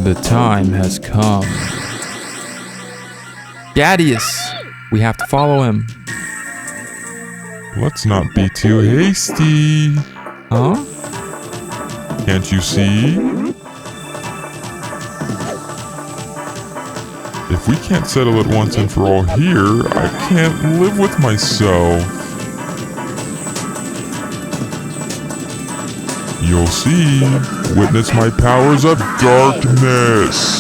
The time has come. Ghadius! We have to follow him. Let's not be too hasty. Huh? Can't you see? If we can't settle it once and for all here, I can't live with myself. You'll see. Witness my powers of darkness.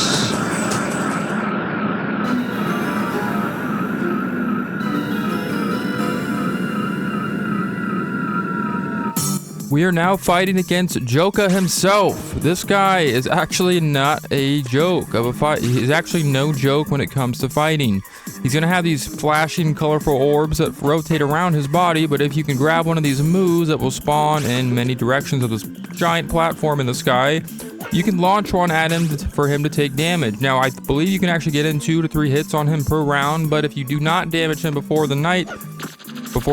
We are now fighting against Joka himself. This guy is actually not a joke of a fight. He's actually no joke when it comes to fighting. He's going to have these flashing, colorful orbs that rotate around his body, but if you can grab one of these moves that will spawn in many directions of this giant platform in the sky, you can launch one at him for him to take damage. Now, I believe you can actually get in 2 to 3 hits on him per round, but if you do not damage him before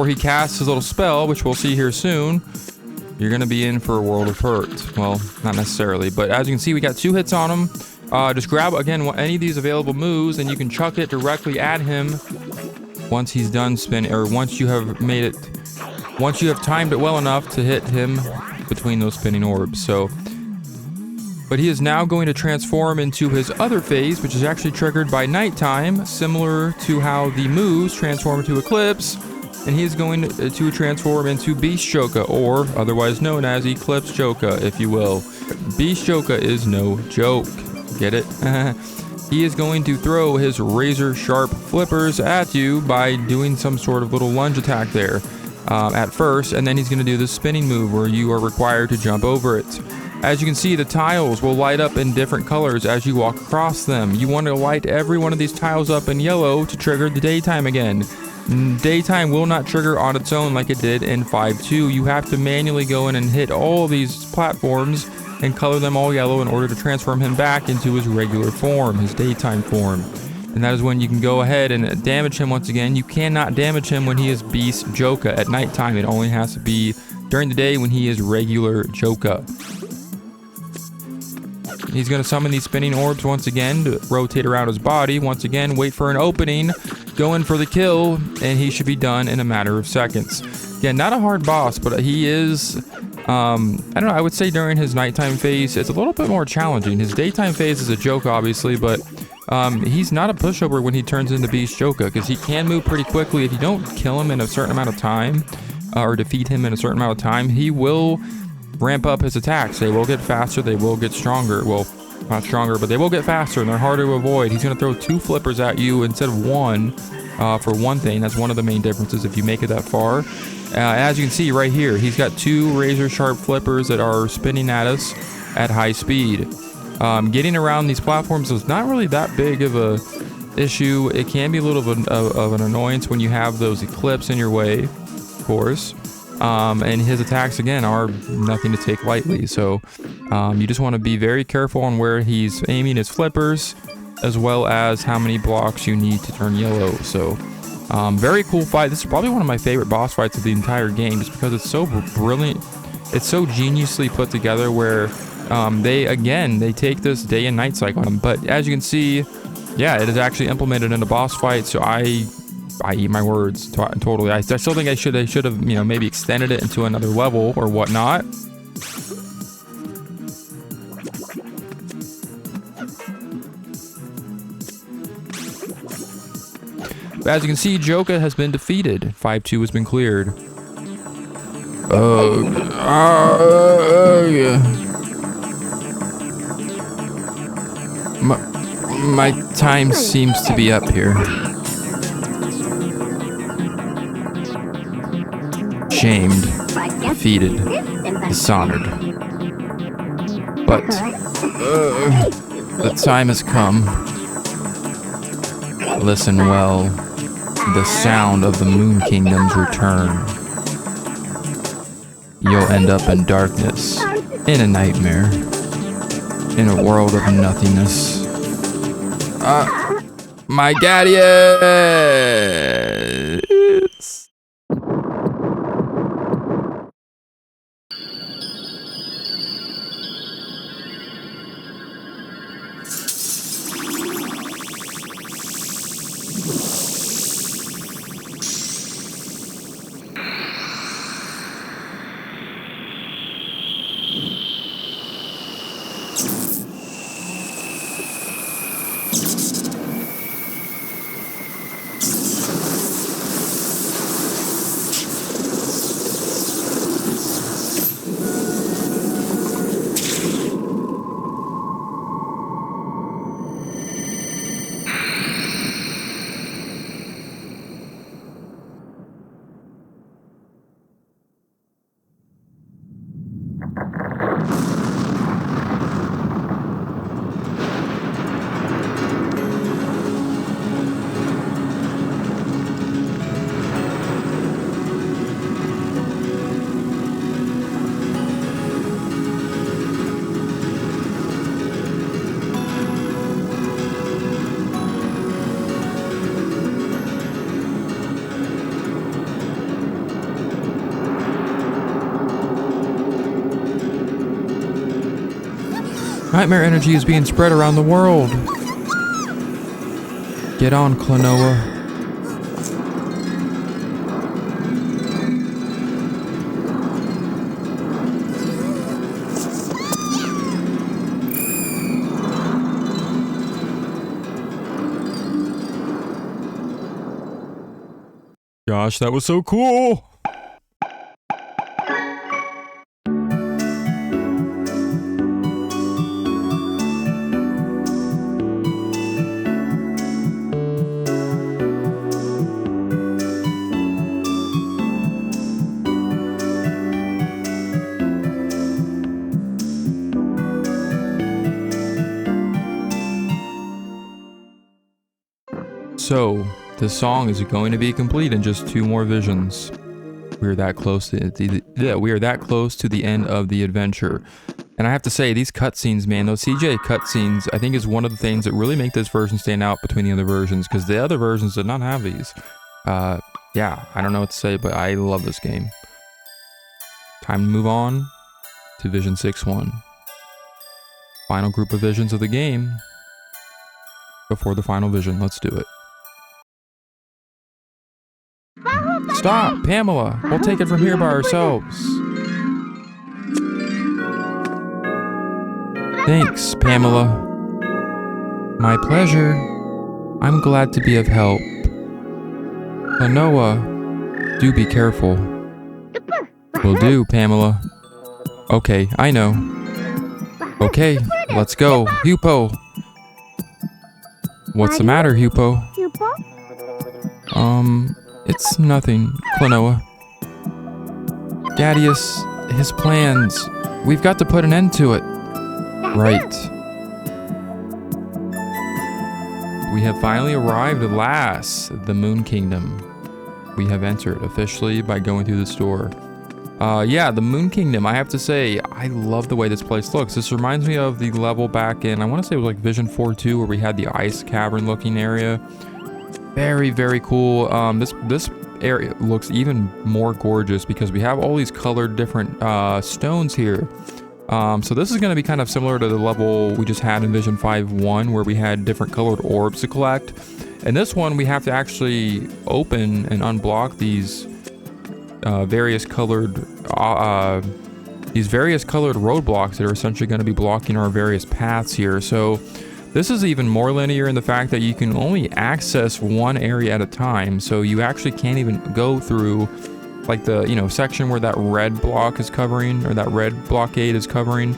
he casts his little spell, which we'll see here soon, you're going to be in for a world of hurt. Well, not necessarily, but as you can see, we got 2 hits on him. Just grab, again, any of these available moves, and you can chuck it directly at him once he's done spinning, or once you have timed it well enough to hit him between those spinning orbs. But he is now going to transform into his other phase, which is actually triggered by nighttime, similar to how the moves transform into Eclipse. And he is going to transform into Beast Joka, or otherwise known as Eclipse Joka, if you will. Beast Joka is no joke. Get it? He is going to throw his razor sharp flippers at you by doing some sort of little lunge attack there at first, and then he's going to do the spinning move where you are required to jump over it. As you can see, the tiles will light up in different colors as you walk across them. You want to light every one of these tiles up in yellow to trigger the daytime again. Daytime will not trigger on its own like it did in 5.2. You have to manually go in and hit all these platforms and color them all yellow in order to transform him back into his regular form, his daytime form. And that is when you can go ahead and damage him once again. You cannot damage him when he is Beast Joka at nighttime. It only has to be during the day when he is regular Joka. He's going to summon these spinning orbs once again to rotate around his body. Once again, wait for an opening, go in for the kill, and he should be done in a matter of seconds. Again, not a hard boss, but he is, I don't know, I would say during his nighttime phase, it's a little bit more challenging. His daytime phase is a joke, obviously, but he's not a pushover when he turns into Beast Joka, because he can move pretty quickly. If you don't kill him in a certain amount of time, or defeat him in a certain amount of time, he will ramp up his attacks. They will get faster, they will get stronger. Well, not stronger, but they will get faster, and they're harder to avoid. He's going to throw 2 flippers at you instead of 1, for one thing. That's one of the main differences if you make it that far. As you can see right here, he's got 2 razor sharp flippers that are spinning at us at high speed. Getting around these platforms is not really that big of a issue. It can be a little of an annoyance when you have those Eclipse in your way, of course. And his attacks, again, are nothing to take lightly. So you just want to be very careful on where he's aiming his flippers, as well as how many blocks you need to turn yellow. So very cool fight. This is probably one of my favorite boss fights of the entire game, just because it's so brilliant. It's so geniusly put together where they take this day and night cycle on him. But as you can see, yeah, it is actually implemented in a boss fight. So I eat my words totally. I still think I should have, maybe extended it into another level or whatnot. But as you can see, Joka has been defeated. 5.2 has been cleared. My time seems to be up here. Shamed, defeated, dishonored. But the time has come. Listen well, the sound of the Moon Kingdom's return. You'll end up in darkness, in a nightmare, in a world of nothingness. My Ghadius! Nightmare energy is being spread around the world. Get on, Klonoa. Gosh, that was so cool! So, this song is going to be complete in just 2 more visions. We are that close to the end of the adventure. And I have to say, these cutscenes, man, those CJ cutscenes, I think is one of the things that really make this version stand out between the other versions, because the other versions did not have these. Yeah, I don't know what to say, but I love this game. Time to move on to Vision 6-1. Final group of visions of the game before the final vision. Let's do it. Stop, Pamela. We'll take it from here by ourselves. Thanks, Pamela. My pleasure. I'm glad to be of help. Klonoa, do be careful. Will do, Pamela. Okay, I know. Okay, let's go. Hupo. What's the matter, Hupo? It's nothing, Klonoa. Ghadius, his plans. We've got to put an end to it. Right. We have finally arrived at last, the Moon Kingdom. We have entered officially by going through this door. Yeah, the Moon Kingdom, I have to say, I love the way this place looks. This reminds me of the level back in, I want to say it was like Vision 4-2, where we had the ice cavern looking area. Very, very cool. This area looks even more gorgeous because we have all these colored different stones here. So this is going to be kind of similar to the level we just had in Vision 5-1, where we had different colored orbs to collect. And this one, we have to actually open and unblock these various colored roadblocks that are essentially going to be blocking our various paths here. So this is even more linear in the fact that you can only access one area at a time. So you actually can't even go through like the, section where that red block is covering, or that red blockade is covering.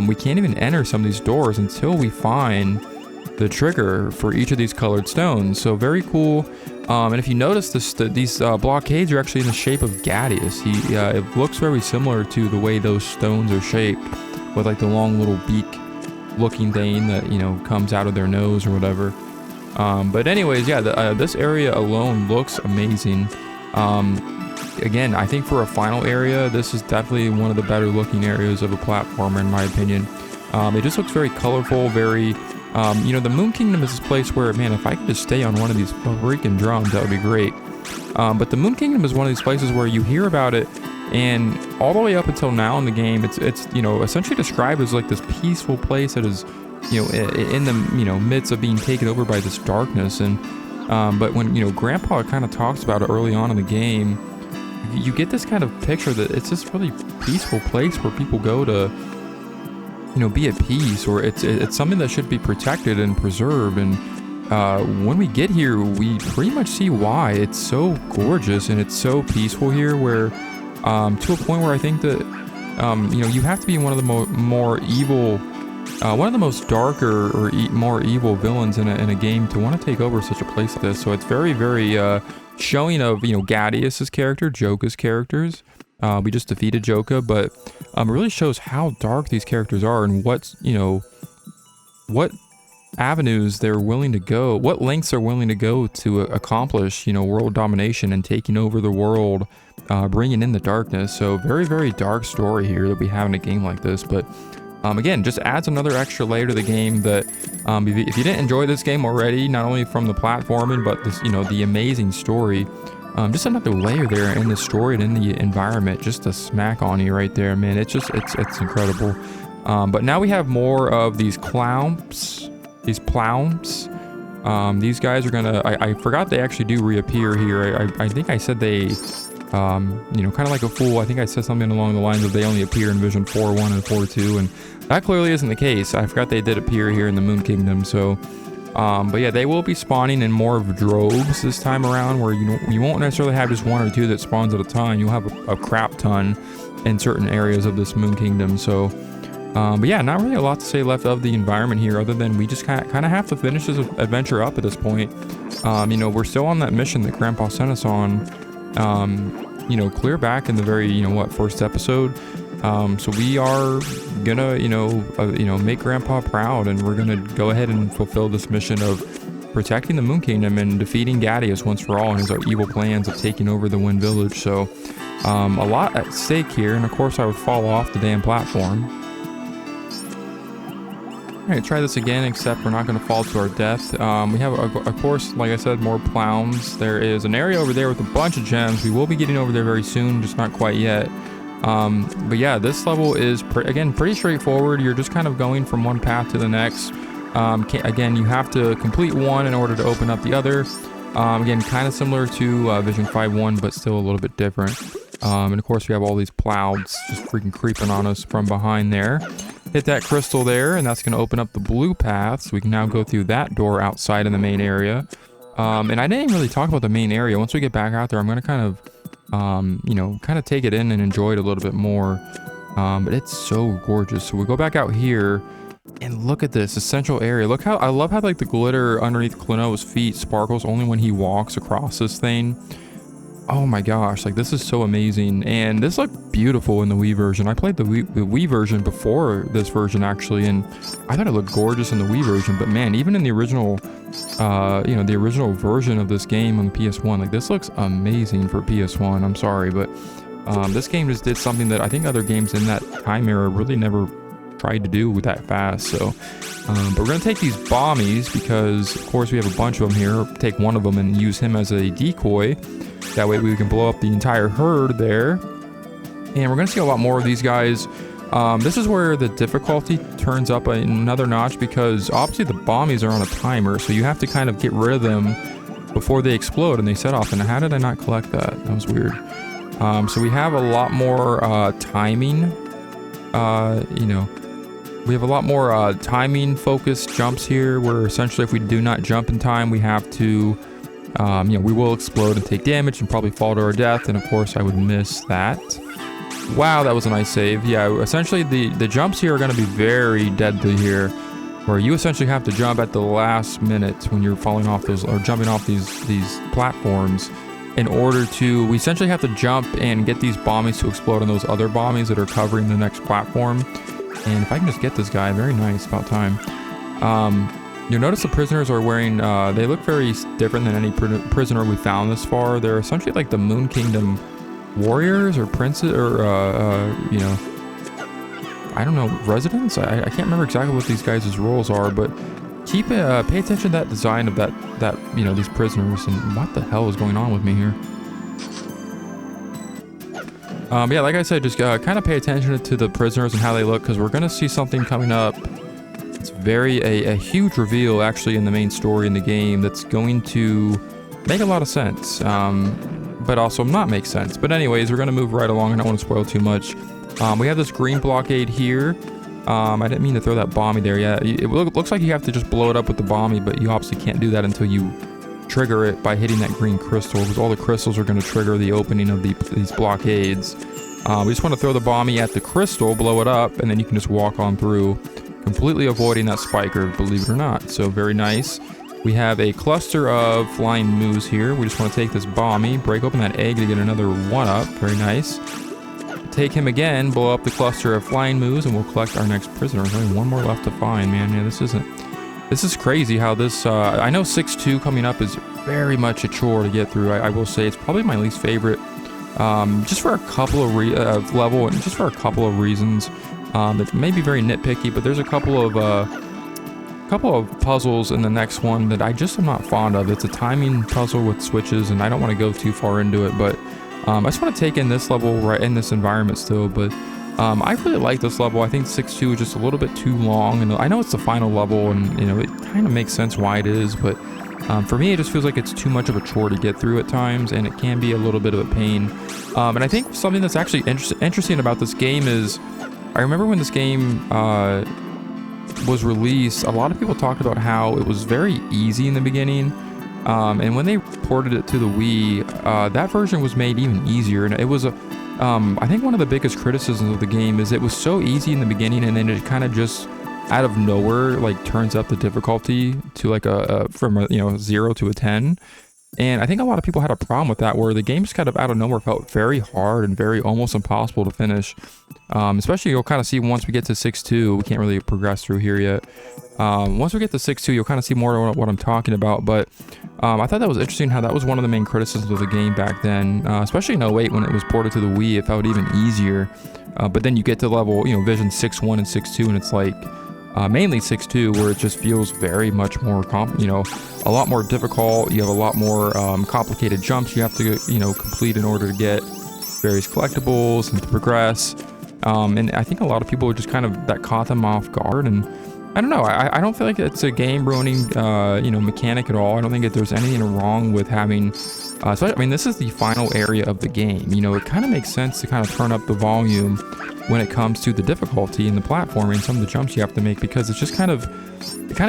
We can't even enter some of these doors until we find the trigger for each of these colored stones. So very cool. And if you notice, these blockades are actually in the shape of Ghadius. It looks very similar to the way those stones are shaped, with like the long little beak looking thing that comes out of their nose or whatever. But anyways, yeah, this area alone looks amazing. Again, I think for a final area, this is definitely one of the better looking areas of a platformer in my opinion. It just looks very colorful, very the Moon Kingdom is this place where, man, if I could just stay on one of these freaking drums, that would be great. But the Moon Kingdom is one of these places where you hear about it, and all the way up until now in the game, it's essentially described as like this peaceful place that is, in the midst of being taken over by this darkness. And but when Grandpa kind of talks about it early on in the game, you get this kind of picture that it's this really peaceful place where people go to be at peace, or it's something that should be protected and preserved. And when we get here, we pretty much see why. It's so gorgeous and it's so peaceful here, where to a point where I think that you have to be one of the more evil, one of the most darker or more evil villains in a game to want to take over such a place like this. So it's very, very showing of Ghadius's character, Joka's characters. We just defeated Joka, but it really shows how dark these characters are, and what avenues they're willing to go, what lengths they're willing to go to accomplish, world domination and taking over the world, bringing in the darkness. So very, very dark story here that we have in a game like this. But again, just adds another extra layer to the game that if you didn't enjoy this game already, not only from the platforming, but this, the amazing story, just another layer there in the story and in the environment, just to smack on you right there, man. It's incredible. But now we have more of these clowns, these plounds. These guys are gonna, I forgot they actually do reappear here. I think I said they, you know, kind of like a fool. I think I said something along the lines of they only appear in Vision 4.1 and 4.2, and that clearly isn't the case. I forgot they did appear here in the Moon Kingdom. So, but yeah, they will be spawning in more of droves this time around, where you won't necessarily have just one or two that spawns at a time. You'll have a crap ton in certain areas of this Moon Kingdom. So, but yeah, not really a lot to say left of the environment here, other than we just kind of have to finish this adventure up at this point. You know, we're still on that mission that Grandpa sent us on. You know, clear back in the very, you know what, first episode. So we are gonna, you know, make Grandpa proud, and we're gonna go ahead and fulfill this mission of protecting the Moon Kingdom and defeating Ghadius once for all and his evil plans of taking over the Wind Village. So, a lot at stake here, and of course I would fall off the damn platform. Alright, try this again, except we're not going to fall to our death. We have, of course, like I said, more plowns. There is an area over there with a bunch of gems. We will be getting over there very soon, just not quite yet. But yeah, this level is, again, pretty straightforward. You're just kind of going from one path to the next. Again, you have to complete one in order to open up the other. Again, kind of similar to Vision 5.1, but still a little bit different. And of course, we have all these plouds just freaking creeping on us from behind there. Hit that crystal there, and that's going to open up the blue path, so we can now go through that door outside in the main area. And I didn't really talk about the main area. Once we get back out there, I'm going to kind of, you know, kind of take it in and enjoy it a little bit more. But it's so gorgeous. So we go back out here, and look at this essential area. Look how, I love how like the glitter underneath Klonoa's feet sparkles only when he walks across this thing. Oh my gosh, like this is so amazing, and this looked beautiful in the Wii version. I played the Wii version before this version actually, and I thought it looked gorgeous in the Wii version, but man, even in the original, you know, the original version of this game on the PS1, like this looks amazing for PS1. I'm sorry, but this game just did something that I think other games in that time era really never tried to do that fast. So, but we're gonna take these bombies because, of course, we have a bunch of them here. Take one of them and use him as a decoy. That way we can blow up the entire herd there. And we're going to see a lot more of these guys. This is where the difficulty turns up another notch, because obviously the bombies are on a timer. So you have to kind of get rid of them before they explode and they set off. And how did I not collect that? That was weird. So we have a lot more timing. You know, we have a lot more timing focused jumps here, where essentially if we do not jump in time, we have to... you know, we will explode and take damage and probably fall to our death, and of course I would miss that. Wow, that was a nice save. Yeah, essentially the jumps here are going to be very deadly here, where you essentially have to jump at the last minute when you're falling off those, or jumping off these platforms, in order to, we essentially have to jump and get these bombies to explode on those other bombies that are covering the next platform. And if I can just get this guy, very nice, about time. You'll notice the prisoners are wearing, they look very different than any prisoner we found this far. They're essentially like the Moon Kingdom warriors or princes, or, you know, I don't know, residents? I can't remember exactly what these guys' roles are, but keep pay attention to that design of that, you know, these prisoners, and what the hell is going on with me here? Yeah, like I said, just kind of pay attention to the prisoners and how they look, because we're going to see something coming up. It's a huge reveal actually in the main story in the game that's going to make a lot of sense, but also not make sense. But anyways, we're going to move right along. I don't want to spoil too much. We have this green blockade here. I didn't mean to throw that bombie there. Yeah, it looks like you have to just blow it up with the bombie, but you obviously can't do that until you trigger it by hitting that green crystal, because all the crystals are going to trigger the opening of these blockades. We just want to throw the bombie at the crystal, blow it up, and then you can just walk on through, completely avoiding that spiker, believe it or not. So very nice. We have a cluster of flying moos here. We just want to take this bombie, break open that egg to get another one up. Very nice. Take him again, blow up the cluster of flying moos, and we'll collect our next prisoner. There's only one more left to find, man. Yeah, this is crazy how this, I know 6-2 coming up is very much a chore to get through. I will say it's probably my least favorite, just for a couple of level, and just for a couple of reasons. That may be very nitpicky, but there's a couple of puzzles in the next one that I just am not fond of. It's a timing puzzle with switches, and I don't want to go too far into it, but I just want to take in this level right in this environment still. But I really like this level. I think 6-2 is just a little bit too long, and I know it's the final level, and you know it kind of makes sense why it is, but for me it just feels like it's too much of a chore to get through at times, and it can be a little bit of a pain. And I think something that's actually interesting about this game is, I remember when this game was released, a lot of people talked about how it was very easy in the beginning, and when they ported it to the Wii, that version was made even easier, and it was I think one of the biggest criticisms of the game is it was so easy in the beginning, and then it kind of just out of nowhere like turns up the difficulty to like from a 0 to a 10. And I think a lot of people had a problem with that, where the game just kind of out of nowhere felt very hard and very almost impossible to finish. Especially you'll kind of see once we get to 6-2, we can't really progress through here yet. Once we get to 6-2, you'll kind of see more of what I'm talking about. But I thought that was interesting how that was one of the main criticisms of the game back then, especially in 08 when it was ported to the Wii. It felt even easier. But then you get to level, Vision 6-1 and 6-2, and it's like mainly 6-2, where it just feels very much more a lot more difficult. You have a lot more complicated jumps you have to complete in order to get various collectibles and to progress. And I think a lot of people just kind of that caught them off guard, and I don't know, I don't feel like it's a game ruining mechanic at all. I don't think that there's anything wrong with having so I mean, this is the final area of the game. It kind of makes sense to kind of turn up the volume when it comes to the difficulty and the platforming, some of the jumps you have to make, because it's just kind of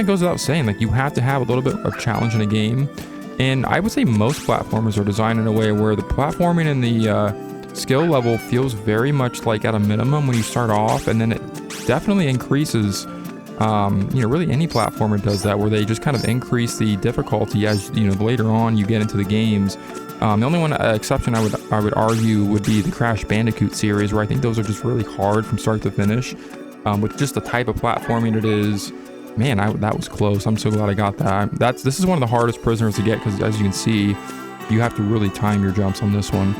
goes without saying, like, you have to have a little bit of challenge in a game. And I would say most platformers are designed in a way where the platforming and the skill level feels very much like at a minimum when you start off, and then it definitely increases. Really any platformer does that, where they just kind of increase the difficulty as later on you get into the games. The only exception I would argue would be the Crash Bandicoot series, where I think those are just really hard from start to finish. With just the type of platforming it is, man, that was close. I'm so glad I got that. This is one of the hardest prisoners to get, because as you can see, you have to really time your jumps on this one.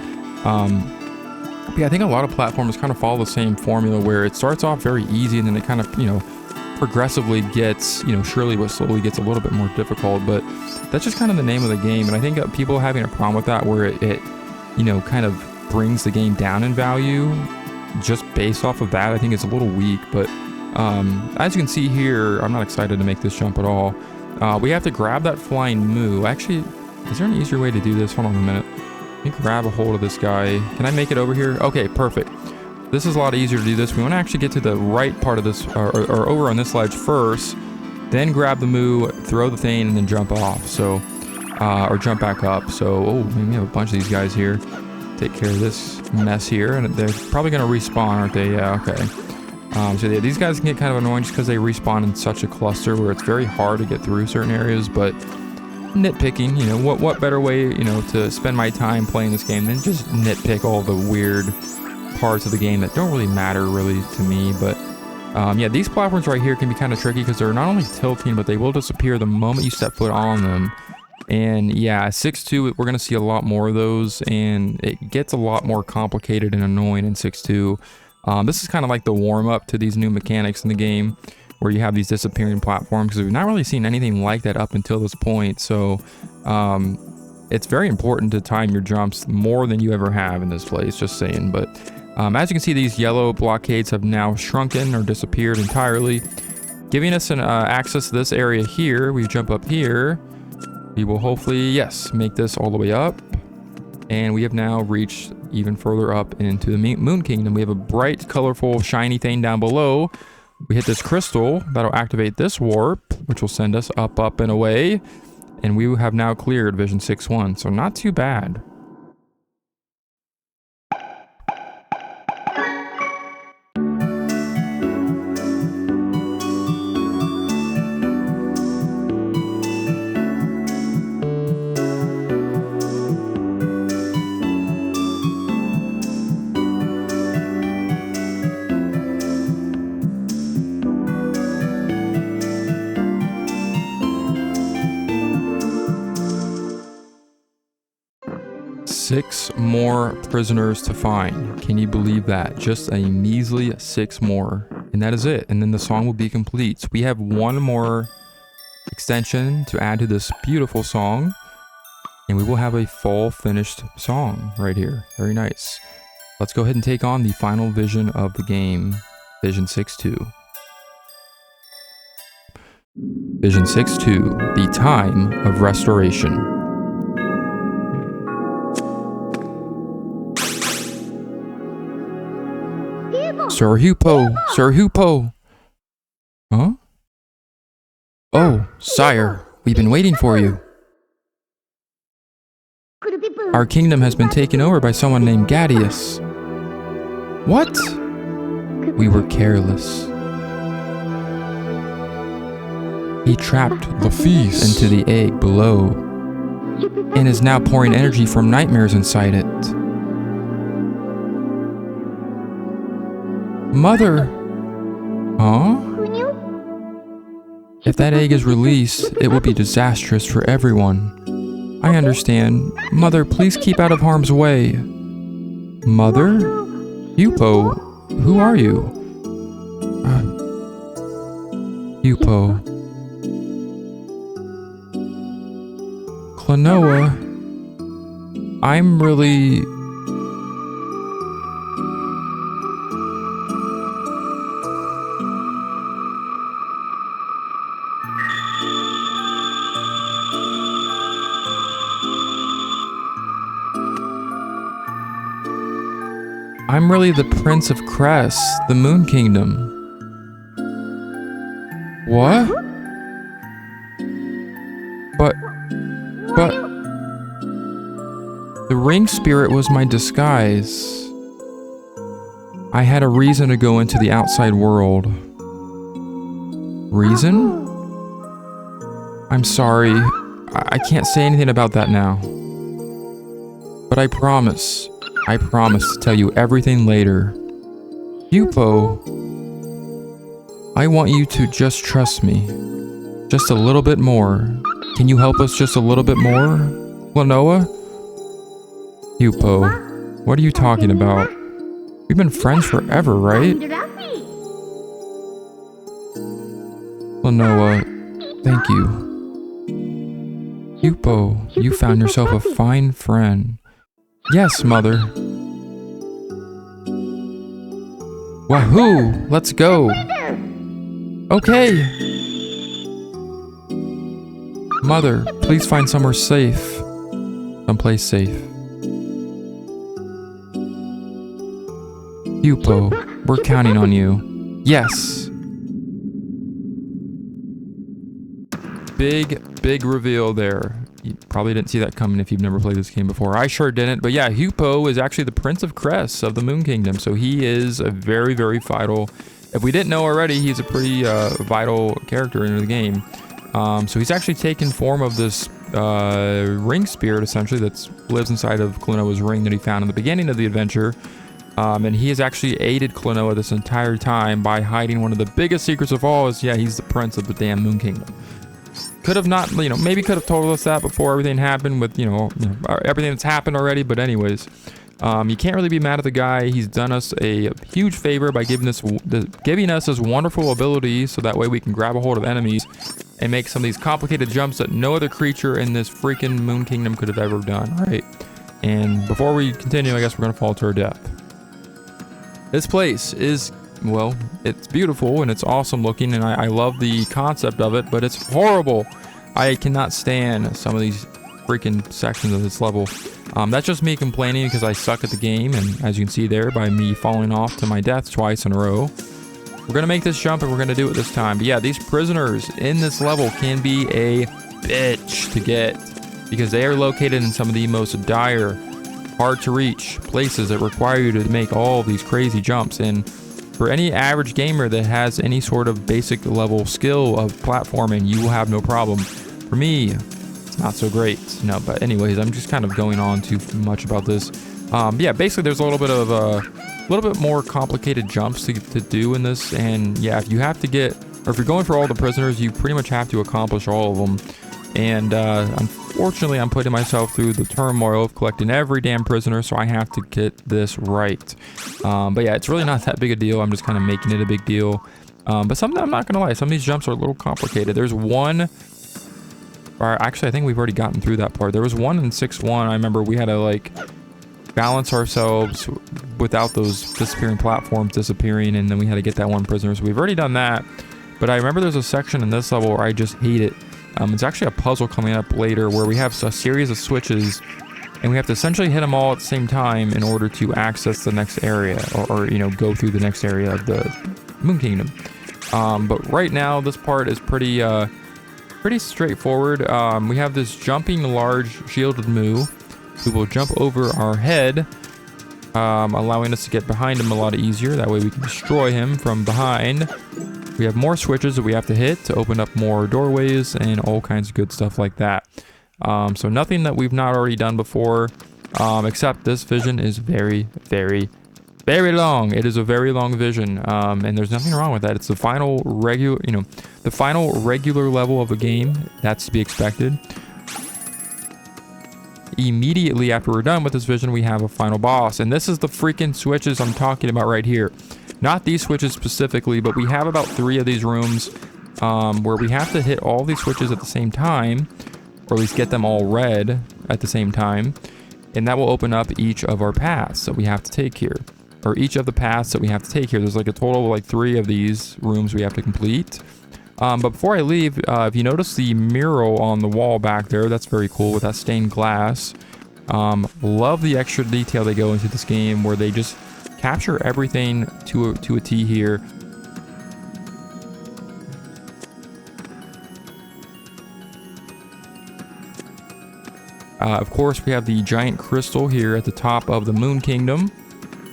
But yeah, I think a lot of platformers kind of follow the same formula, where it starts off very easy, and then it kind of progressively gets, surely but slowly gets a little bit more difficult. But that's just kind of the name of the game, and I think people having a problem with that, where it kind of brings the game down in value just based off of that, I think it's a little weak. But as you can see here, I'm not excited to make this jump at all. We have to grab that flying moo. Actually, is there an easier way to do this? Hold on a minute. Let me grab a hold of this guy. Can I make it over here? Okay, perfect. This is a lot easier to do this. We want to actually get to the right part of this, or over on this ledge first, then grab the moo, throw the thing, and then jump off. So, or jump back up. So, we have a bunch of these guys here. Take care of this mess here, and they're probably going to respawn, aren't they? Yeah, okay. So yeah, these guys can get kind of annoying just because they respawn in such a cluster where it's very hard to get through certain areas. But nitpicking, what better way, to spend my time playing this game than just nitpick all the weird parts of the game that don't really matter really to me. But yeah, these platforms right here can be kind of tricky, because they're not only tilting, but they will disappear the moment you step foot on them. And yeah, 6-2, we're going to see a lot more of those, and it gets a lot more complicated and annoying in 6-2. This is kind of like the warm-up to these new mechanics in the game, where you have these disappearing platforms, because we've not really seen anything like that up until this point. So it's very important to time your jumps more than you ever have in this place, just saying. But as you can see, these yellow blockades have now shrunken or disappeared entirely, giving us an access to this area here. We jump up here. We will hopefully, yes, make this all the way up. And we have now reached even further up into the Moon Kingdom. We have a bright, colorful, shiny thing down below. We hit this crystal. That'll activate this warp, which will send us up, and away. And we have now cleared Vision 6-1. So not too bad. Six more prisoners to find. Can you believe that? Just a measly 6 more. And that is it. And then the song will be complete. So we have one more extension to add to this beautiful song, and we will have a full finished song right here. Very nice. Let's go ahead and take on the final vision of the game, Vision 6-2. Vision 6-2, the time of restoration. Sir Hupo! Sir Hupo! Huh? Oh, sire, we've been waiting for you. Our kingdom has been taken over by someone named Ghadius. What? We were careless. He trapped the feast into the egg below and is now pouring energy from nightmares inside it. Mother! Huh? If that egg is released, it will be disastrous for everyone. I understand. Mother, please keep out of harm's way. Mother? Hupo, who are you? Hupo. Klonoa. I'm really... I'm really the Prince of Cress, the Moon Kingdom. What? But... The ring spirit was my disguise. I had a reason to go into the outside world. Reason? I'm sorry. I can't say anything about that now. But I promise to tell you everything later. Hupo, I want you to just trust me. Just a little bit more. Can you help us just a little bit more? Klonoa? Hupo, what are you talking about? We've been friends forever, right? Klonoa, thank you. Hupo, you found yourself a fine friend. Yes, Mother. Wahoo! Let's go! Okay! Mother, please find somewhere safe. Someplace safe. Hupo, we're counting on you. Yes! Big reveal there. You probably didn't see that coming if you've never played this game before. I sure didn't. But yeah, Hupo is actually the Prince of Cress of the Moon Kingdom. So he is a very vital... If we didn't know already, he's a pretty vital character in the game. So he's actually taken form of this ring spirit, essentially, that lives inside of Klonoa's ring that he found in the beginning of the adventure. And he has actually aided Klonoa this entire time by hiding one of the biggest secrets of all is, yeah, he's the Prince of the damn Moon Kingdom. Could have not, maybe could have told us that before everything happened with, everything that's happened already. But anyways, you can't really be mad at the guy. He's done us a huge favor by giving us this wonderful ability so that way we can grab a hold of enemies and make some of these complicated jumps that no other creature in this freaking Moon Kingdom could have ever done, right? And before we continue, I guess we're going to fall to our death. This place is... well, it's beautiful and it's awesome looking and I love the concept of it, but it's horrible. I cannot stand some of these freaking sections of this level. That's just me complaining because I suck at the game, and as you can see there by me falling off to my death twice in a row. We're going to make this jump and we're going to do it this time. But yeah, these prisoners in this level can be a bitch to get because they are located in some of the most dire, hard to reach places that require you to make all these crazy jumps. And for any average gamer that has any sort of basic level skill of platforming, you will have no problem. For me, it's not so great. No, but anyways, I'm just kind of going on too much about this. Yeah, basically there's a little bit more complicated jumps to do in this. And yeah, if you have to get, or if you're going for all the prisoners, you pretty much have to accomplish all of them. And unfortunately, I'm putting myself through the turmoil of collecting every damn prisoner, so I have to get this right. But yeah, it's really not that big a deal. I'm just kind of making it a big deal. But I'm not gonna lie, some of these jumps are a little complicated. There's one, or actually I think we've already gotten through that part. There was one in 6-1. I remember we had to balance ourselves without those disappearing platforms disappearing, and then we had to get that one prisoner. So we've already done that. But I remember there's a section in this level where I just hate it. It's actually a puzzle coming up later where we have a series of switches, and we have to essentially hit them all at the same time in order to access the next area, or you know, go through the next area of the Moon Kingdom. But right now, this part is pretty straightforward. We have this jumping large shielded Moo who will jump over our head, allowing us to get behind him a lot easier. That way we can destroy him from behind. We have more switches that we have to hit to open up more doorways and all kinds of good stuff like that. So nothing that we've not already done before, except this vision is very, very, very long. It is a very long vision, and there's nothing wrong with that. It's the final regular, you know, the final regular level of a game. That's to be expected. Immediately after we're done with this vision, we have a final boss, and this is the freaking switches I'm talking about right here. Not these switches specifically, but we have about 3 of these rooms where we have to hit all these switches at the same time, or at least get them all red at the same time, and that will open up each of our paths that we have to take here, or each of the paths that we have to take here. There's like a total of like 3 of these rooms we have to complete. But before I leave, if you notice the mural on the wall back there, that's very cool with that stained glass. Love the extra detail they go into this game where they just capture everything to a T here. Of course, we have the giant crystal here at the top of the Moon Kingdom.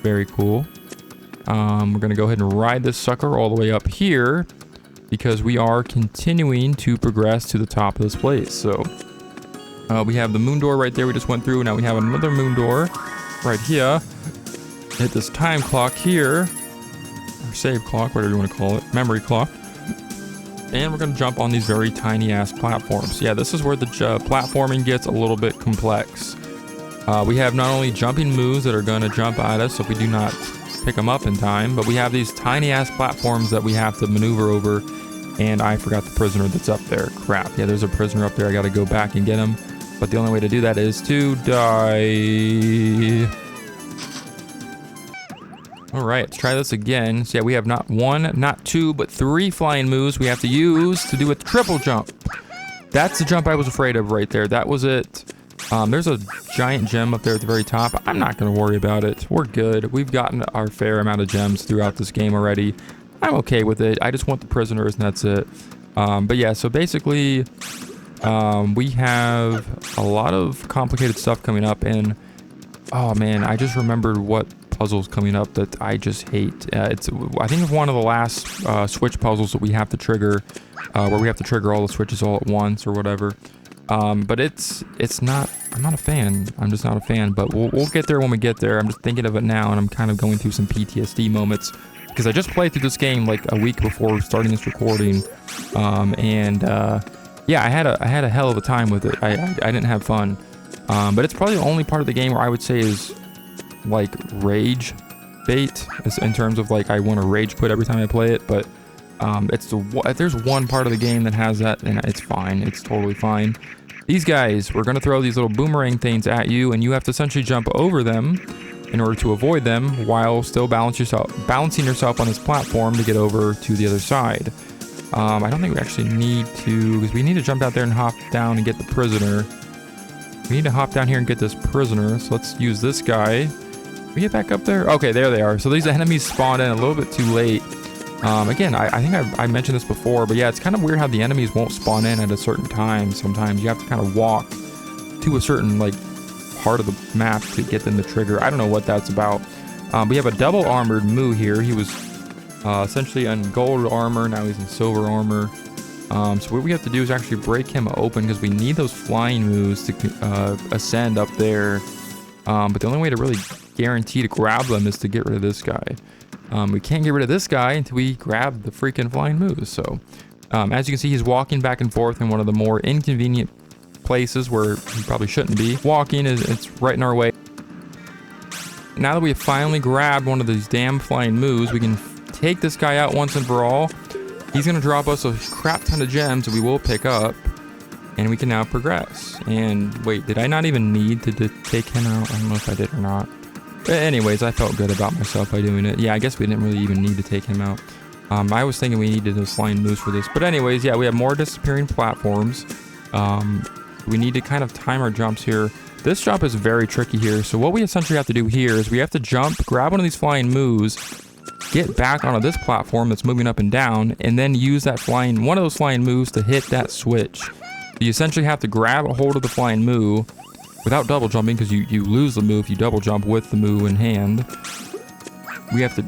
Very cool. We're going to go ahead and ride this sucker all the way up here because we are continuing to progress to the top of this place. So we have the moon door right there we just went through. Now we have another moon door right here. Hit this time clock here, or save clock, whatever you want to call it, memory clock. And we're going to jump on these very tiny ass platforms. Yeah, this is where the platforming gets a little bit complex. We have not only jumping moves that are going to jump at us if we do not pick them up in time, but we have these tiny ass platforms that we have to maneuver over. And I forgot the prisoner that's up there. Crap. Yeah, there's a prisoner up there. I got to go back and get him. But the only way to do that is to die. All right, let's try this again. So yeah, we have not 1, not 2, but 3 flying moves we have to use to do a triple jump. That's the jump I was afraid of right there. That was it. There's a giant gem up there at the very top. I'm not going to worry about it. We're good. We've gotten our fair amount of gems throughout this game already. I'm okay with it. I just want the prisoners and that's it. But yeah, so basically we have a lot of complicated stuff coming up, and oh man, I just remembered what puzzles coming up that I just hate. I think it's one of the last switch puzzles that we have to trigger, where we have to trigger all the switches all at once or whatever. But it's not, I'm not a fan. I'm just not a fan, but we'll get there when we get there. I'm just thinking of it now, and I'm kind of going through some PTSD moments because I just played through this game like a week before starting this recording. Yeah, I had a hell of a time with it. I didn't have fun. But it's probably the only part of the game where I would say is like rage bait, in terms of like I want to rage quit every time I play it. But if there's one part of the game that has that, then it's fine. It's totally fine. These guys, we're going to throw these little boomerang things at you, and you have to essentially jump over them in order to avoid them while still balancing yourself on this platform to get over to the other side. I don't think we actually need to, because we need to jump out there and hop down and get the prisoner. We need to hop down here and get this prisoner, so let's use this guy. Can we get back up there? Okay, there they are. So these enemies spawned in a little bit too late. Again, I think I mentioned this before, but yeah, it's kind of weird how the enemies won't spawn in at a certain time. Sometimes you have to kind of walk to a certain like part of the map to get them to trigger. I don't know what that's about. We have a double armored Moo here. He was essentially in gold armor. Now he's in silver armor. So what we have to do is actually break him open because we need those flying moves to ascend up there. But the only way to really guarantee to grab them is to get rid of this guy. We can't get rid of this guy until we grab the freaking flying moves. So as you can see, he's walking back and forth in one of the more inconvenient places where he probably shouldn't be. Walking it's right in our way. Now that we have finally grabbed one of these damn flying moves, we can take this guy out once and for all. He's going to drop us a crap ton of gems that we will pick up. And we can now progress. And wait, did I not even need to take him out? I don't know if I did or not. But anyways, I felt good about myself by doing it. Yeah, I guess we didn't really even need to take him out. I was thinking we needed those flying moves for this. But anyways, yeah, we have more disappearing platforms. We need to kind of time our jumps here. This jump is very tricky here. So what we essentially have to do here is we have to jump, grab one of these flying moves, get back onto this platform that's moving up and down, and then use that one of those flying moves to hit that switch. You essentially have to grab a hold of the flying move without double jumping, because you lose the move if you double jump with the move in hand. We have to,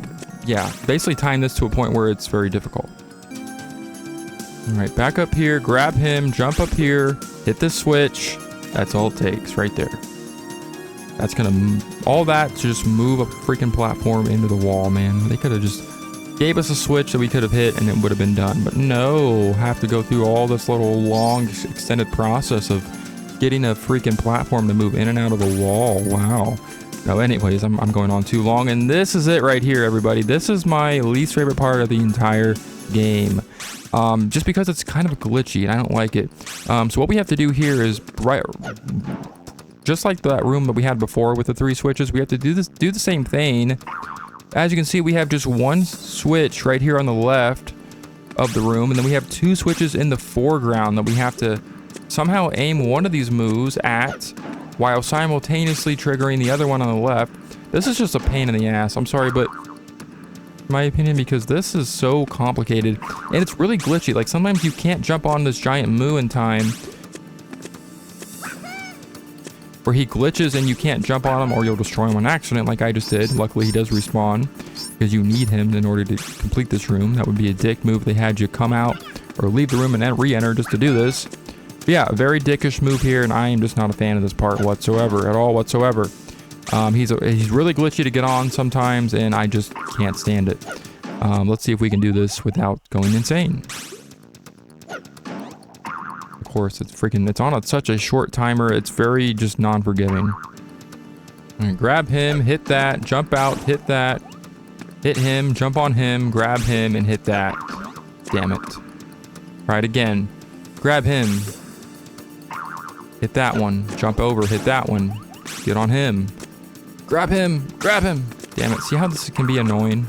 yeah, basically time this to a point where it's very difficult. All right, back up here, grab him, jump up here, hit the switch. That's all it takes right there. That's gonna, all that to just move a freaking platform into the wall, man. They could have just gave us a switch that we could have hit and it would have been done. But no, have to go through all this little long extended process of getting a freaking platform to move in and out of the wall. Wow. No, anyways, I'm going on too long, and this is it right here, everybody. This is my least favorite part of the entire game. Just because it's kind of glitchy and I don't like it. So what we have to do here is just like that room that we had before with the 3 switches, we have to do the same thing. As you can see, we have just one switch right here on the left of the room, and then we have 2 switches in the foreground that we have to somehow aim one of these moves at while simultaneously triggering the other one on the left. This is just a pain in the ass. I'm sorry, but in my opinion, because this is so complicated and it's really glitchy. Like sometimes you can't jump on this giant moo in time, where he glitches and you can't jump on him, or you'll destroy him on accident like I just did. Luckily he does respawn, because you need him in order to complete this room. That would be a dick move. They had you come out or leave the room and then re-enter just to do this. But yeah, a very dickish move here, and I am just not a fan of this part whatsoever, at all whatsoever. He's really glitchy to get on sometimes, and I just can't stand it. Let's see if we can do this without going insane. Of course, it's on such a short timer. It's very just non-forgiving. Grab him, hit that, jump out, hit that, hit him, jump on him, grab him, and hit that. Damn it. Try it again. Grab him. Hit that one. Jump over, hit that one. Get on him. Grab him. Grab him. Damn it. See how this can be annoying?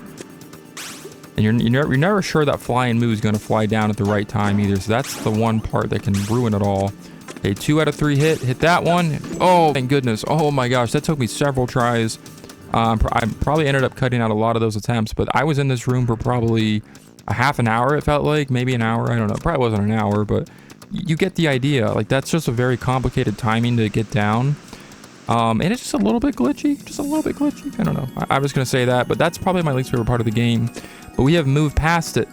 And you're never sure that flying move is going to fly down at the right time either. So that's the one part that can ruin it all. Okay, 2 out of 3 hit. Hit that one. Oh, thank goodness. Oh my gosh. That took me several tries. I probably ended up cutting out a lot of those attempts, but I was in this room for probably a half an hour, it felt like. Maybe an hour. I don't know. Probably wasn't an hour, but you get the idea. Like, that's just a very complicated timing to get down. And it's just a little bit glitchy. Just a little bit glitchy. I don't know. I was going to say that, but that's probably my least favorite part of the game. But we have moved past it.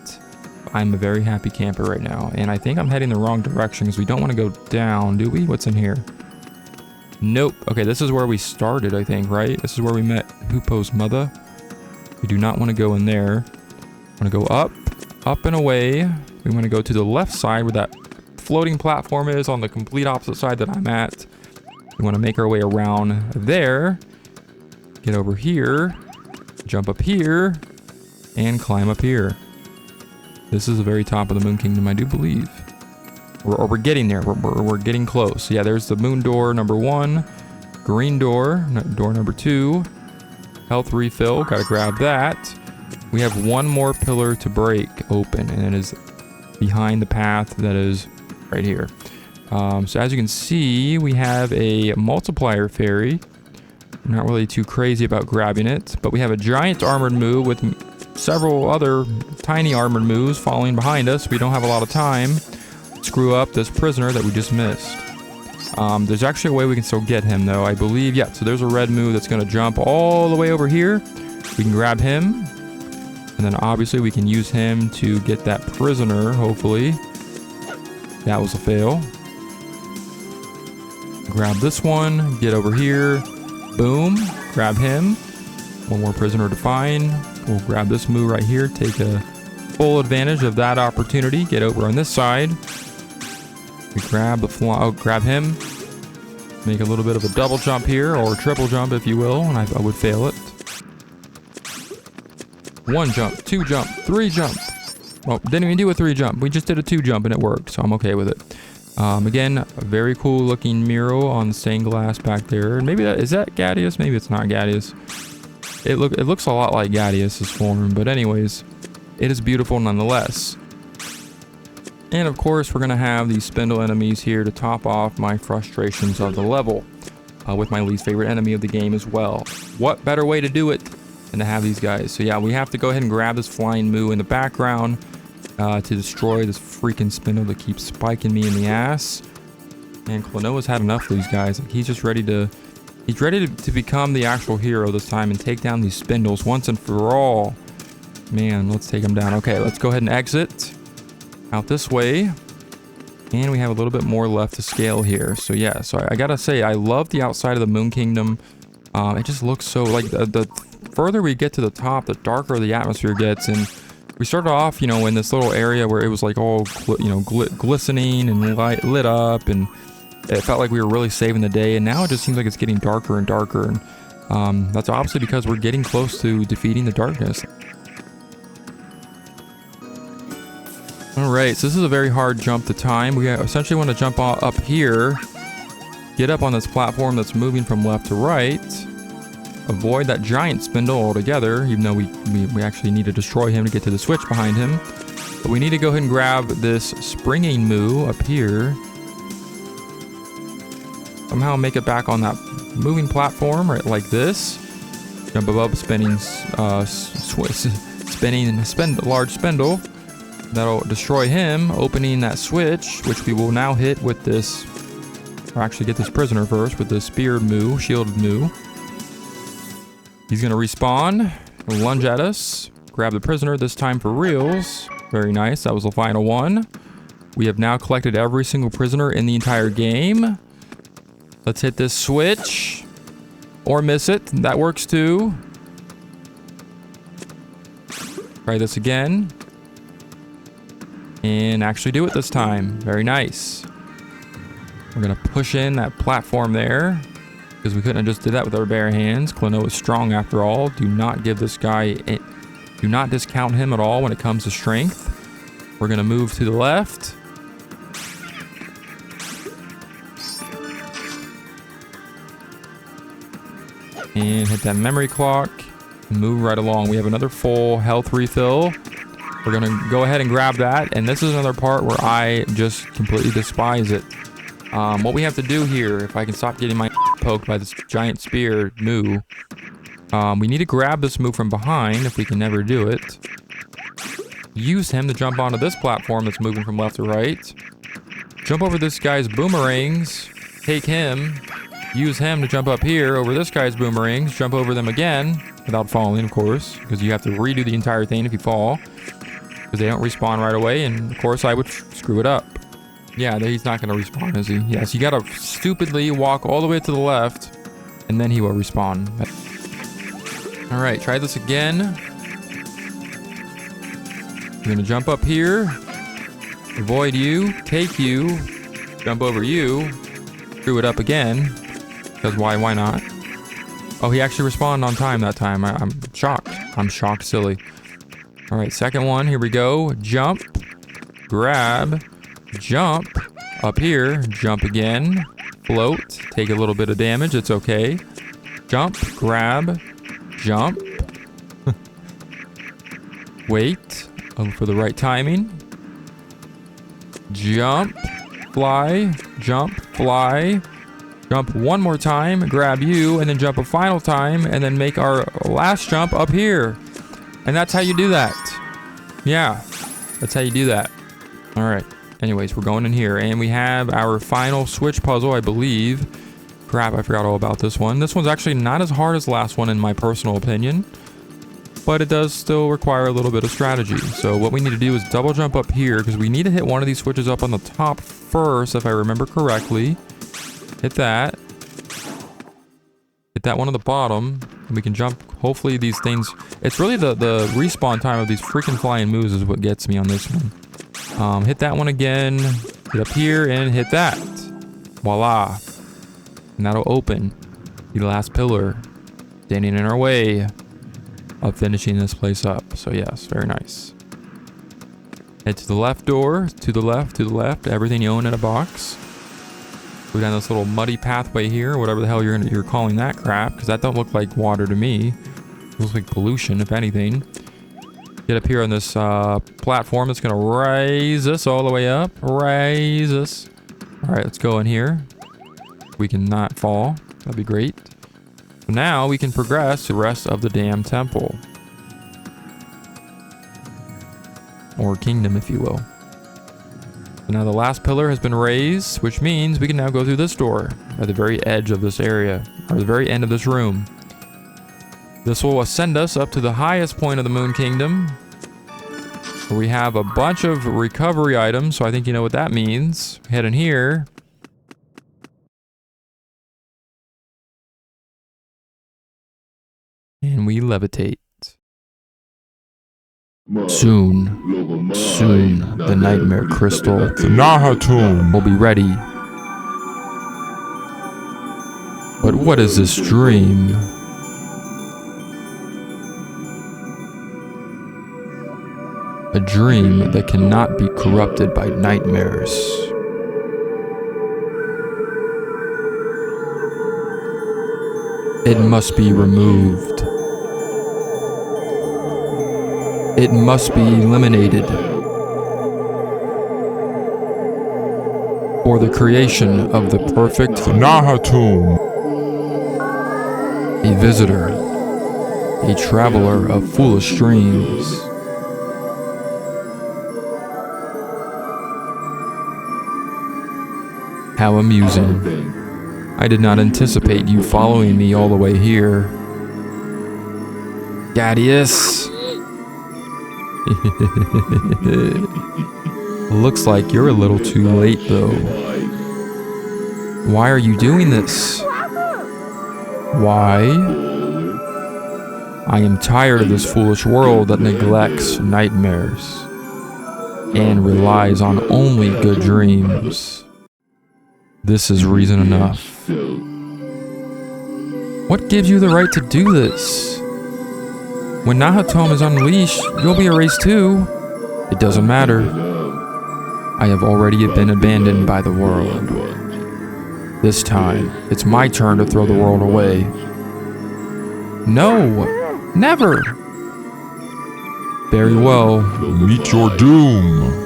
I'm a very happy camper right now. And I think I'm heading the wrong direction because we don't want to go down, do we? What's in here? Nope. Okay, this is where we started, I think, right? This is where we met Hoopo's mother. We do not want to go in there. We want to go up and away. We want to go to the left side where that floating platform is, on the complete opposite side that I'm at. We want to make our way around there. Get over here. Jump up here. And climb up here. This is the very top of the Moon Kingdom, I do believe. Or we're getting there. We're getting close. Yeah, there's the moon door number 1. Green door. Door number 2. Health refill. Gotta grab that. We have one more pillar to break open, and it is behind the path that is right here. So as you can see, we have a multiplier fairy. I'm not really too crazy about grabbing it, but we have a giant armored moo with several other tiny armored moos following behind us. We don't have a lot of time to screw up this prisoner that we just missed. There's actually a way we can still get him, though, I believe. Yeah, so there's a red moo that's going to jump all the way over here. We can grab him, and then obviously we can use him to get that prisoner, hopefully. That was a fail. Grab this one, get over here, boom, grab him. One more prisoner to find. We'll grab this moo right here, take a full advantage of that opportunity, get over on this side. We grab the grab him, make a little bit of a double jump here, or triple jump if you will, and I would fail it. 1 jump, 2 jump, 3 jump. Well, didn't even do a 3 jump. We just did a 2 jump and it worked, so I'm okay with it. Again, a very cool looking mural on the stained glass back there. Maybe is that Ghadius? Maybe it's not Ghadius. It looks a lot like Ghadius's form, but anyways, it is beautiful nonetheless. And of course, we're gonna have these spindle enemies here to top off my frustrations of the level, with my least favorite enemy of the game as well. What better way to do it than to have these guys? So yeah, we have to go ahead and grab this flying moo in the background to destroy this freaking spindle that keeps spiking me in the ass. And Klonoa's had enough of these guys. Like, he's just ready to become the actual hero this time and take down these spindles once and for all. Man, let's take him down. Okay, let's go ahead and exit out this way. And we have a little bit more left to scale here. So yeah, so I gotta say, I love the outside of the Moon Kingdom. It just looks so, like, the further we get to the top, the darker the atmosphere gets. And we started off, you know, in this little area where it was like all, you know, glistening and lit up, and it felt like we were really saving the day. And now it just seems like it's getting darker and darker. And that's obviously because we're getting close to defeating the darkness. Alright, so this is a very hard jump to time. We essentially want to jump up here, get up on this platform that's moving from left to right, avoid that giant spindle altogether, even though we actually need to destroy him to get to the switch behind him. But we need to go ahead and grab this springing moo up here. Somehow make it back on that moving platform, right, like this. Jump above spinning large spindle. That'll destroy him, opening that switch, which we will now hit with this, or actually get this prisoner first with this speared moo, shielded moo. He's gonna respawn, lunge at us, grab the prisoner, this time for reals. Very nice, that was the final one. We have now collected every single prisoner in the entire game. Let's hit this switch, or miss it, that works too. Try this again. And actually do it this time. Very nice. We're gonna push in that platform there, because we couldn't have just did that with our bare hands. Klonoa is strong after all. Do not give this guy, do not discount him at all when it comes to strength. We're gonna move to the left. And hit that memory clock. And move right along. We have another full health refill. We're gonna go ahead and grab that, and this is another part where I just completely despise it. What we have to do here, if I can stop getting my poked by this giant spear moo, we need to grab this moo from behind if we can never do it. Use him to jump onto this platform that's moving from left to right. Jump over this guy's boomerangs, take him, use him to jump up here over this guy's boomerangs, jump over them again, without falling, of course, because you have to redo the entire thing if you fall. Because they don't respawn right away, and of course I would screw it up. Yeah, he's not going to respawn, is he? Yes, you got to stupidly walk all the way to the left, and then he will respawn. Alright, try this again. You're going to jump up here, avoid you, take you, jump over you, screw it up again, because why not? Oh, he actually respawned on time that time. I'm shocked. I'm shocked silly. Alright, second one, here we go. Jump, grab, jump, up here, jump again, float, take a little bit of damage, it's okay. Jump, grab, jump. Wait for the right timing. Jump, fly, jump, fly. Jump one more time, grab you, and then jump a final time, and then make our last jump up here. And that's how you do that. Yeah, that's how you do that. All right. Anyways, we're going in here, and we have our final switch puzzle, I believe. Crap, I forgot all about this one. This one's actually not as hard as the last one, in my personal opinion. But it does still require a little bit of strategy. So what we need to do is double jump up here, because we need to hit one of these switches up on the top first, if I remember correctly. Hit that. Hit that one on the bottom. And we can jump. Hopefully these things... It's really the respawn time of these freaking flying moves is what gets me on this one. Hit that one again. Get up here and hit that. Voila. And that'll open the last pillar, standing in our way of finishing this place up. So yes, very nice. Head to the left door, to the left, to the left. Everything you own in a box. Go down this little muddy pathway here, whatever the hell you're calling that crap, because that don't look like water to me. It looks like pollution, if anything. Get up here on this platform that's gonna raise us all the way up. Raise us. All right, let's go in here. We can not fall. That'd be great. So now we can progress the rest of the damn temple. Or kingdom, if you will. So now the last pillar has been raised, which means we can now go through this door at the very edge of this area, or the very end of this room. This will ascend us up to the highest point of the Moon Kingdom, where we have a bunch of recovery items, so I think you know what that means. Head in here. And we levitate. Soon, the Nightmare Crystal, The Nahatum. will be ready. But what is this dream? A dream that cannot be corrupted by nightmares. It must be removed. It must be eliminated for the creation of the perfect The Nahatum. a visitor, a traveler of foolish dreams. How amusing. I did not anticipate you following me all the way here. Ghadius! Looks like you're a little too late, though. Why are you doing this? Why? I am tired of this foolish world that neglects nightmares and relies on only good dreams. This is reason enough. What gives you the right to do this? When Nahatom is unleashed, you'll be erased too. It doesn't matter. I have already been abandoned by the world. This time, it's my turn to throw the world away. No! Never! Very well. Meet your doom.